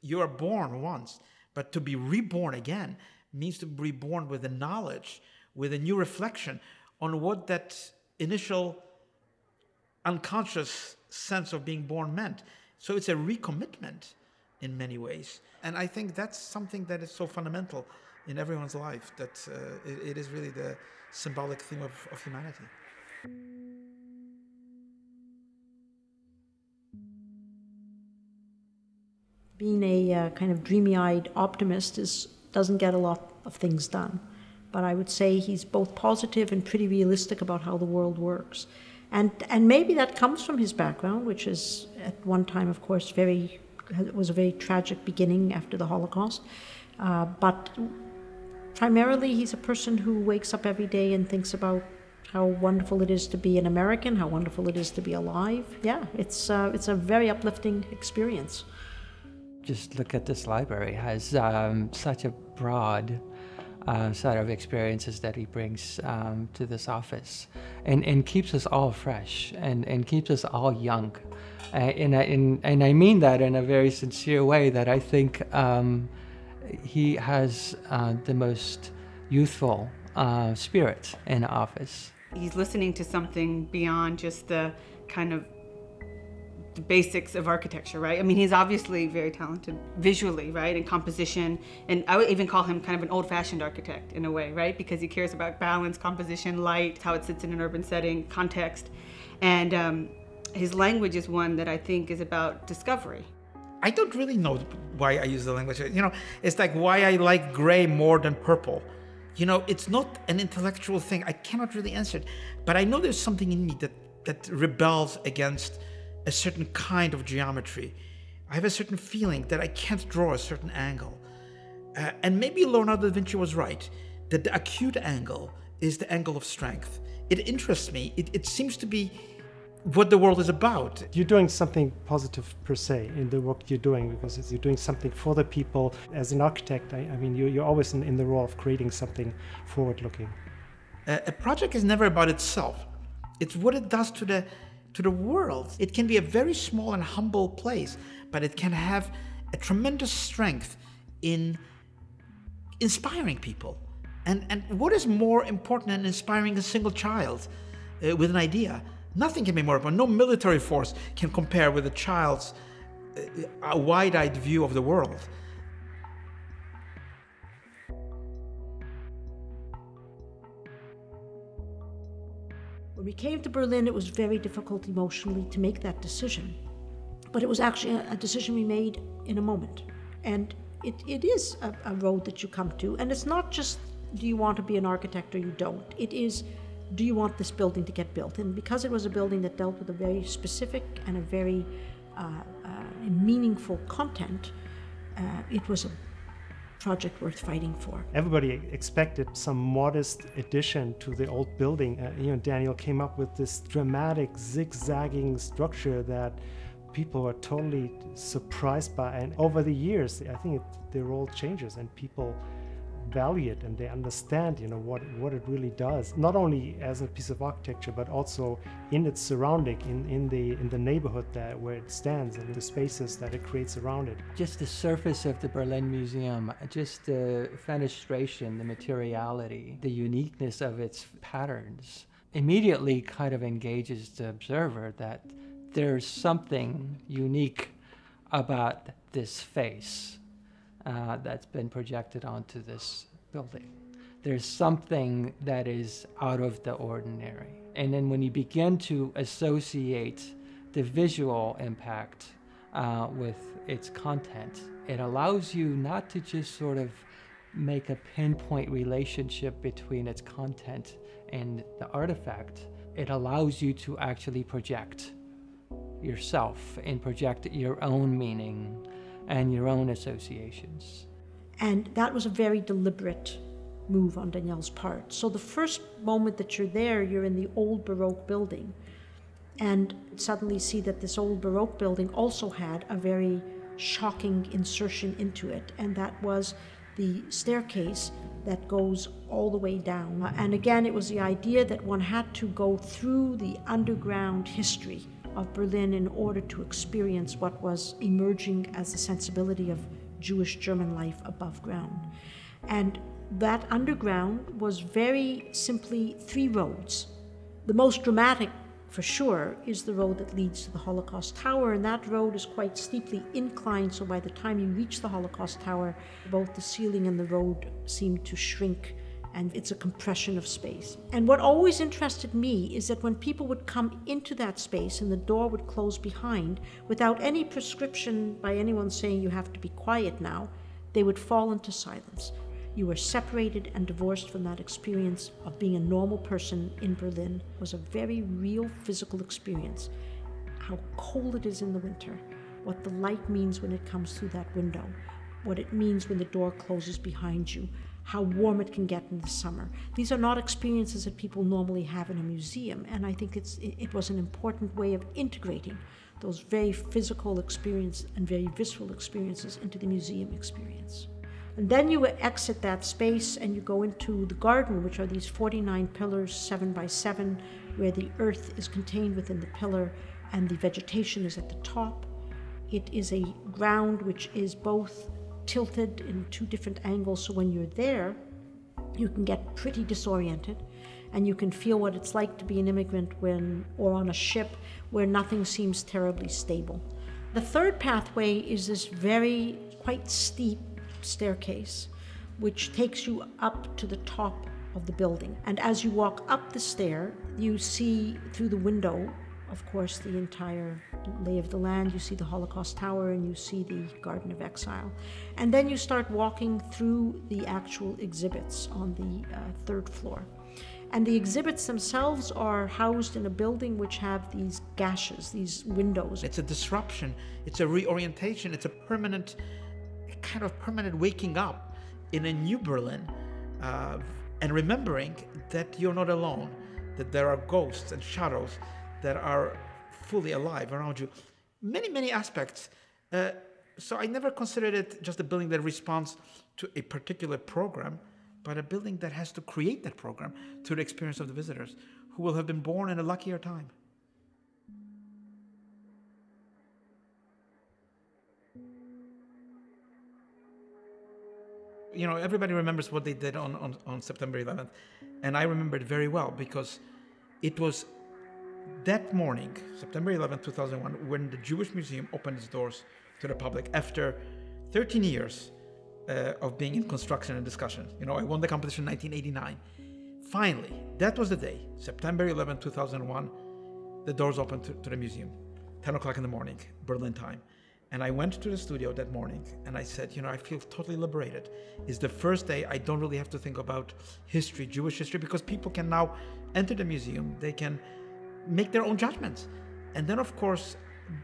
you are born once, but to be reborn again means to be reborn with a knowledge, with a new reflection on what that initial unconscious sense of being born meant. So it's a recommitment in many ways. And I think that's something that is so fundamental in everyone's life, that it is really the symbolic theme of humanity. Being a kind of dreamy-eyed optimist doesn't get a lot of things done. But I would say he's both positive and pretty realistic about how the world works. And maybe that comes from his background, which is at one time, of course, was a very tragic beginning after the Holocaust. But primarily, he's a person who wakes up every day and thinks about how wonderful it is to be an American, how wonderful it is to be alive. Yeah, it's a very uplifting experience. Just look at this library. It has such a broad set of experiences that he brings to this office, and keeps us all fresh and keeps us all young. And I mean that in a very sincere way, that I think he has the most youthful spirit in office. He's listening to something beyond just the kind of the basics of architecture, right? I mean, he's obviously very talented visually, right, and composition, and I would even call him kind of an old-fashioned architect in a way, right, because he cares about balance, composition, light, how it sits in an urban setting, context, and his language is one that I think is about discovery. I don't really know why I use the language. You know, it's like why I like gray more than purple. You know, it's not an intellectual thing. I cannot really answer it, but I know there's something in me that rebels against a certain kind of geometry. I have a certain feeling that I can't draw a certain angle. And maybe Leonardo da Vinci was right, that the acute angle is the angle of strength. It interests me. It seems to be what the world is about. You're doing something positive per se in the work you're doing, because you're doing something for the people. As an architect, I mean, you're always in the role of creating something forward-looking. A project is never about itself. It's what it does to the world. It can be a very small and humble place, but it can have a tremendous strength in inspiring people. And what is more important than inspiring a single child with an idea? Nothing can be more important. No military force can compare with a child's wide-eyed view of the world. When we came to Berlin, it was very difficult emotionally to make that decision. But it was actually a decision we made in a moment. And it is a road that you come to. And it's not just, do you want to be an architect or you don't? It is, do you want this building to get built? And because it was a building that dealt with a very specific and a very meaningful content, it was a project worth fighting for. Everybody expected some modest addition to the old building. Daniel came up with this dramatic zigzagging structure that people were totally surprised by. And over the years, I think the role changes and people value it and they understand, what it really does. Not only as a piece of architecture, but also in its surrounding, in the neighborhood where it stands and the spaces that it creates around it. Just the surface of the Berlin Museum, just the fenestration, the materiality, the uniqueness of its patterns immediately kind of engages the observer that there's something unique about this face that's been projected onto this building. There's something that is out of the ordinary. And then when you begin to associate the visual impact with its content, it allows you not to just sort of make a pinpoint relationship between its content and the artifact. It allows you to actually project yourself and project your own meaning and your own associations. And that was a very deliberate move on Daniel's part. So the first moment that you're there, you're in the old Baroque building, and suddenly see that this old Baroque building also had a very shocking insertion into it, and that was the staircase that goes all the way down. And again, it was the idea that one had to go through the underground history of Berlin in order to experience what was emerging as the sensibility of Jewish German life above ground. And that underground was very simply 3 roads. The most dramatic, for sure, is the road that leads to the Holocaust Tower, and that road is quite steeply inclined, so by the time you reach the Holocaust Tower, both the ceiling and the road seem to shrink, and it's a compression of space. And what always interested me is that when people would come into that space and the door would close behind, without any prescription by anyone saying you have to be quiet now, they would fall into silence. You were separated and divorced from that experience of being a normal person in Berlin. It was a very real physical experience. How cold it is in the winter, what the light means when it comes through that window, what it means when the door closes behind you, how warm it can get in the summer. These are not experiences that people normally have in a museum, and I think it was an important way of integrating those very physical experiences and very visceral experiences into the museum experience. And then you exit that space and you go into the garden, which are these 49 pillars, 7 by 7, where the earth is contained within the pillar and the vegetation is at the top. It is a ground which is both tilted in 2 different angles, so when you're there, you can get pretty disoriented and you can feel what it's like to be an immigrant or on a ship where nothing seems terribly stable. The third pathway is this very quite steep staircase which takes you up to the top of the building, and as you walk up the stair you see through the window, of course, the entire lay of the land. You see the Holocaust Tower and you see the Garden of Exile, and then you start walking through the actual exhibits on the 3rd floor. And the exhibits themselves are housed in a building which have these gashes, these windows. It's a disruption, it's a reorientation, it's a permanent waking up in a new Berlin, and remembering that you're not alone, that there are ghosts and shadows that are fully alive around you. Many, many aspects. So I never considered it just a building that responds to a particular program, but a building that has to create that program to the experience of the visitors, who will have been born in a luckier time. You know, everybody remembers what they did on September 11th. And I remember it very well because it was that morning, September 11th, 2001, when the Jewish Museum opened its doors to the public after 13 years of being in construction and discussion. You know, I won the competition in 1989. Finally, that was the day, September 11th, 2001, the doors opened to the museum, 10 o'clock in the morning, Berlin time. And I went to the studio that morning and I said, you know, I feel totally liberated. It's the first day I don't really have to think about history, Jewish history, because people can now enter the museum. They can make their own judgments. And then, of course,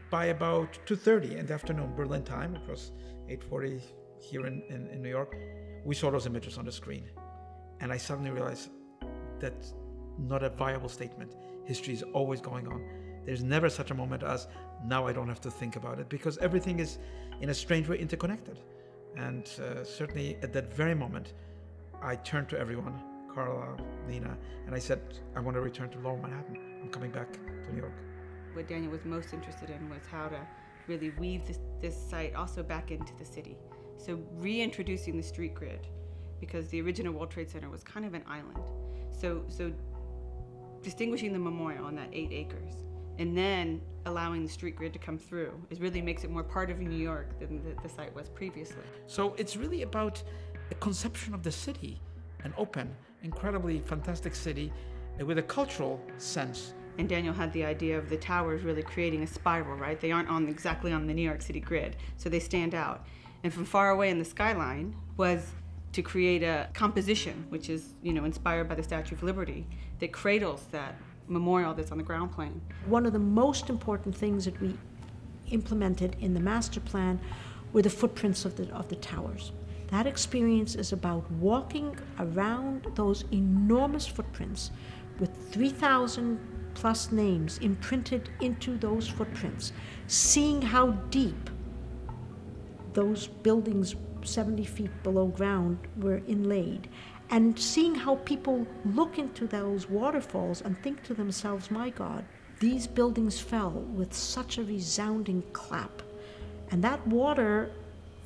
by about 2:30 in the afternoon, Berlin time, it was 8:40 here in New York, we saw those images on the screen. And I suddenly realized that's not a viable statement. History is always going on. There's never such a moment as, now I don't have to think about it, because everything is in a strange way interconnected. And certainly at that very moment, I turned to everyone, Carla, Nina, and I said, I want to return to Lower Manhattan. I'm coming back to New York. What Daniel was most interested in was how to really weave this site also back into the city. So reintroducing the street grid, because the original World Trade Center was kind of an island. So distinguishing the memorial on that 8 acres, and then allowing the street grid to come through, it really makes it more part of New York than the site was previously. So it's really about a conception of the city, an open, incredibly fantastic city with a cultural sense. And Daniel had the idea of the towers really creating a spiral, right? They aren't exactly on the New York City grid, so they stand out. And from far away in the skyline was to create a composition, which is, you know, inspired by the Statue of Liberty, that cradles that memorial that's on the ground plane. One of the most important things that we implemented in the master plan were the footprints of the towers. That experience is about walking around those enormous footprints with 3,000 plus names imprinted into those footprints, seeing how deep those buildings 70 feet below ground were inlaid, and seeing how people look into those waterfalls and think to themselves, my God, these buildings fell with such a resounding clap. And that water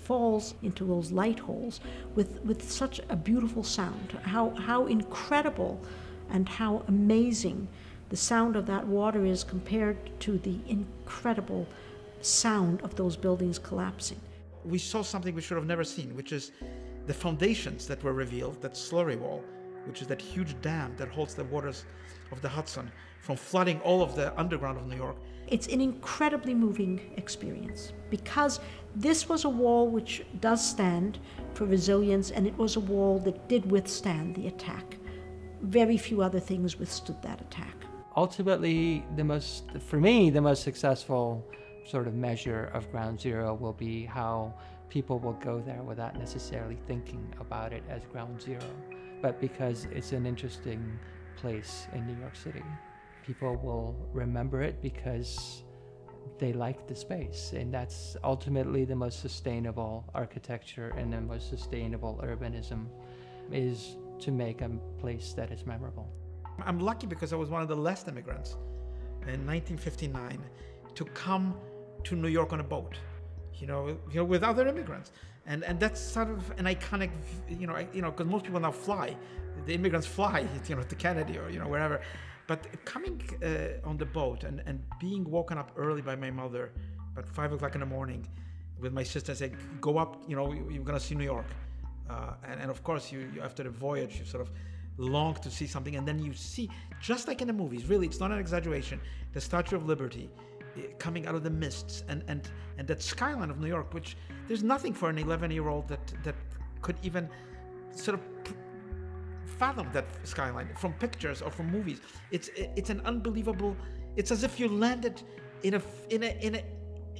falls into those light holes with such a beautiful sound. How incredible and how amazing the sound of that water is compared to the incredible sound of those buildings collapsing. We saw something we should have never seen, which is the foundations that were revealed, that Slurry Wall, which is that huge dam that holds the waters of the Hudson from flooding all of the underground of New York. It's an incredibly moving experience because this was a wall which does stand for resilience, and it was a wall that did withstand the attack. Very few other things withstood that attack. Ultimately, for me, the most successful sort of measure of ground zero will be how people will go there without necessarily thinking about it as ground zero, but because it's an interesting place in New York City. People will remember it because they like the space, and that's ultimately the most sustainable architecture and the most sustainable urbanism, is to make a place that is memorable. I'm lucky because I was one of the last immigrants in 1959 to come to New York on a boat, with other immigrants, and that's sort of an iconic, because most people now fly, the immigrants fly, to Kennedy or wherever, but coming on the boat and being woken up early by my mother, about 5 o'clock in the morning, with my sister, say, go up, you're gonna see New York, and of course you after the voyage you sort of long to see something, and then you see, just like in the movies, really, it's not an exaggeration, the Statue of Liberty coming out of the mists, and that skyline of New York, which there's nothing for an 11-year-old that could even sort of fathom that skyline from pictures or from movies. It's an unbelievable. It's as if you landed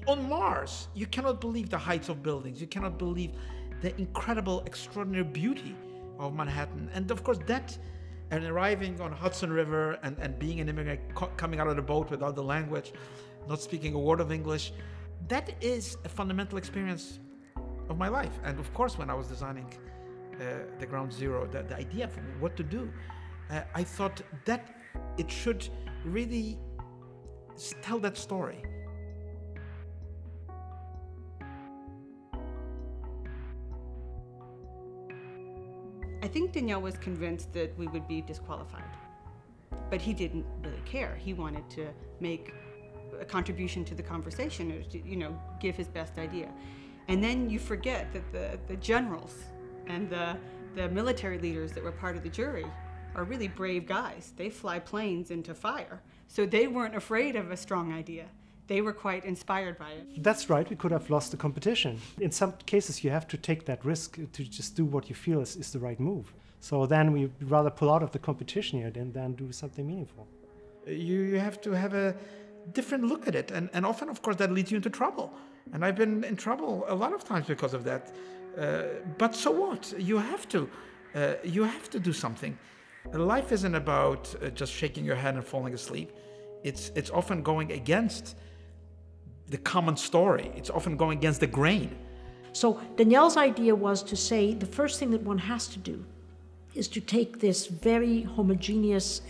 on Mars. You cannot believe the heights of buildings. You cannot believe the incredible, extraordinary beauty of Manhattan, and of course that. And arriving on Hudson River and being an immigrant coming out of the boat without the language, not speaking a word of English, that is a fundamental experience of my life. And of course, when I was designing the ground zero, the idea of what to do, I thought that it should really tell that story. I think Daniel was convinced that we would be disqualified, but he didn't really care. He wanted to make a contribution to the conversation, or to, give his best idea. And then you forget that the generals and the military leaders that were part of the jury are really brave guys. They fly planes into fire. So they weren't afraid of a strong idea. They were quite inspired by it. That's right, we could have lost the competition. In some cases, you have to take that risk to just do what you feel is the right move. So then we rather pull out of the competition here than do something meaningful. You have to have a different look at it. And often, of course, that leads you into trouble. And I've been in trouble a lot of times because of that. But so what? You have to do something. Life isn't about just shaking your head and falling asleep. It's often going against the common story. It's often going against the grain. So Daniel's idea was to say the first thing that one has to do is to take this very homogeneous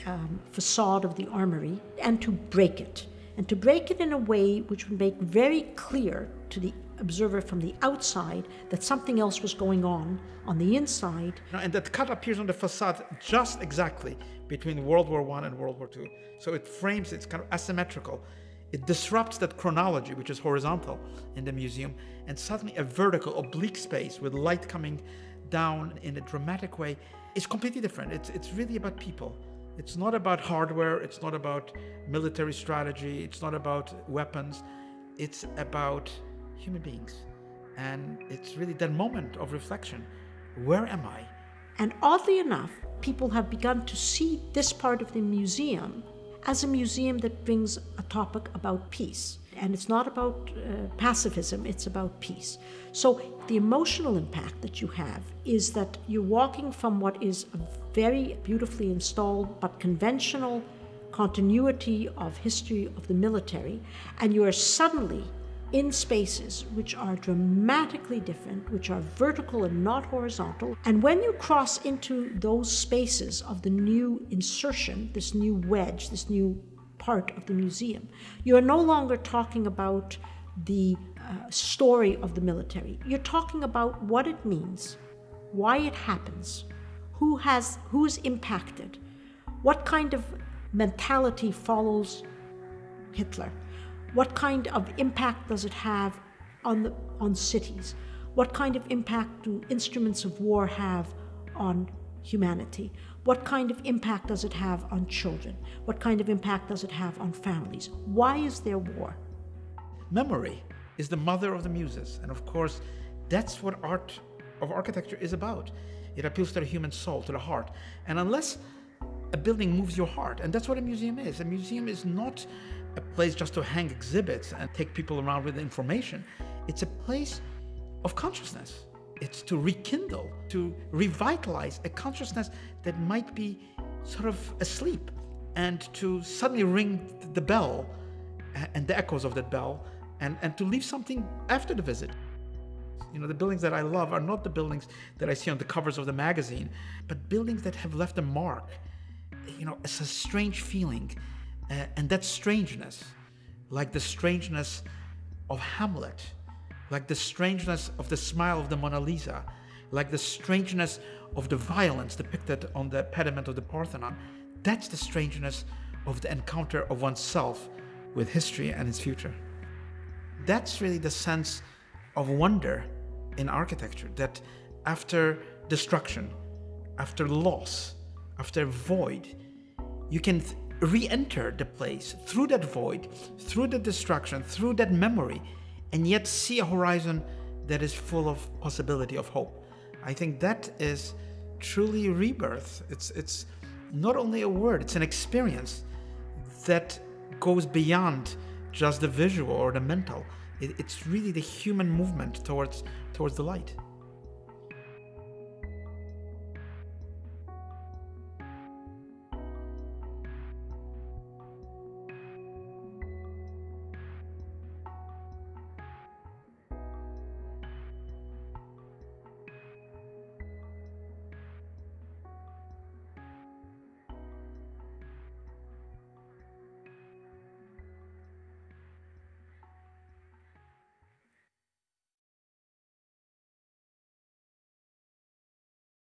facade of the armory and to break it. And to break it in a way which would make very clear to the observer from the outside that something else was going on the inside. And that cut appears on the facade just exactly between World War I and World War II. So it frames, it's kind of asymmetrical. It disrupts that chronology, which is horizontal in the museum, and suddenly a vertical, oblique space with light coming down in a dramatic way is completely different. It's really about people. It's not about hardware. It's not about military strategy. It's not about weapons. It's about human beings. And it's really that moment of reflection. Where am I? And oddly enough, people have begun to see this part of the museum as a museum that brings a topic about peace. And it's not about pacifism, it's about peace. So the emotional impact that you have is that you're walking from what is a very beautifully installed but conventional continuity of history of the military, and you are suddenly in spaces which are dramatically different, which are vertical and not horizontal. And when you cross into those spaces of the new insertion, this new wedge, this new part of the museum. You're no longer talking about the story of the military. You're talking about what it means, why it happens, who's impacted, what kind of mentality follows Hitler, what kind of impact does it have on cities, what kind of impact do instruments of war have on humanity, what kind of impact does it have on children, what kind of impact does it have on families, why is there war? Memory is the mother of the muses, and of course that's what art of architecture is about. It appeals to the human soul, to the heart, and unless a building moves your heart, and that's what a museum is. A museum is not a place just to hang exhibits and take people around with information. It's a place of consciousness. It's to rekindle, to revitalize a consciousness that might be sort of asleep, and to suddenly ring the bell and the echoes of that bell, and to leave something after the visit. You know, the buildings that I love are not the buildings that I see on the covers of the magazine, but buildings that have left a mark. You know, it's a strange feeling, and that strangeness, like the strangeness of Hamlet, like the strangeness of the smile of the Mona Lisa, like the strangeness of the violence depicted on the pediment of the Parthenon, that's the strangeness of the encounter of oneself with history and its future. That's really the sense of wonder in architecture, that after destruction, after loss, after void, you can re-enter the place through that void, through the destruction, through that memory, and yet see a horizon that is full of possibility, of hope. I think that is truly rebirth. It's not only a word, it's an experience that goes beyond just the visual or the mental. It's really the human movement towards the light.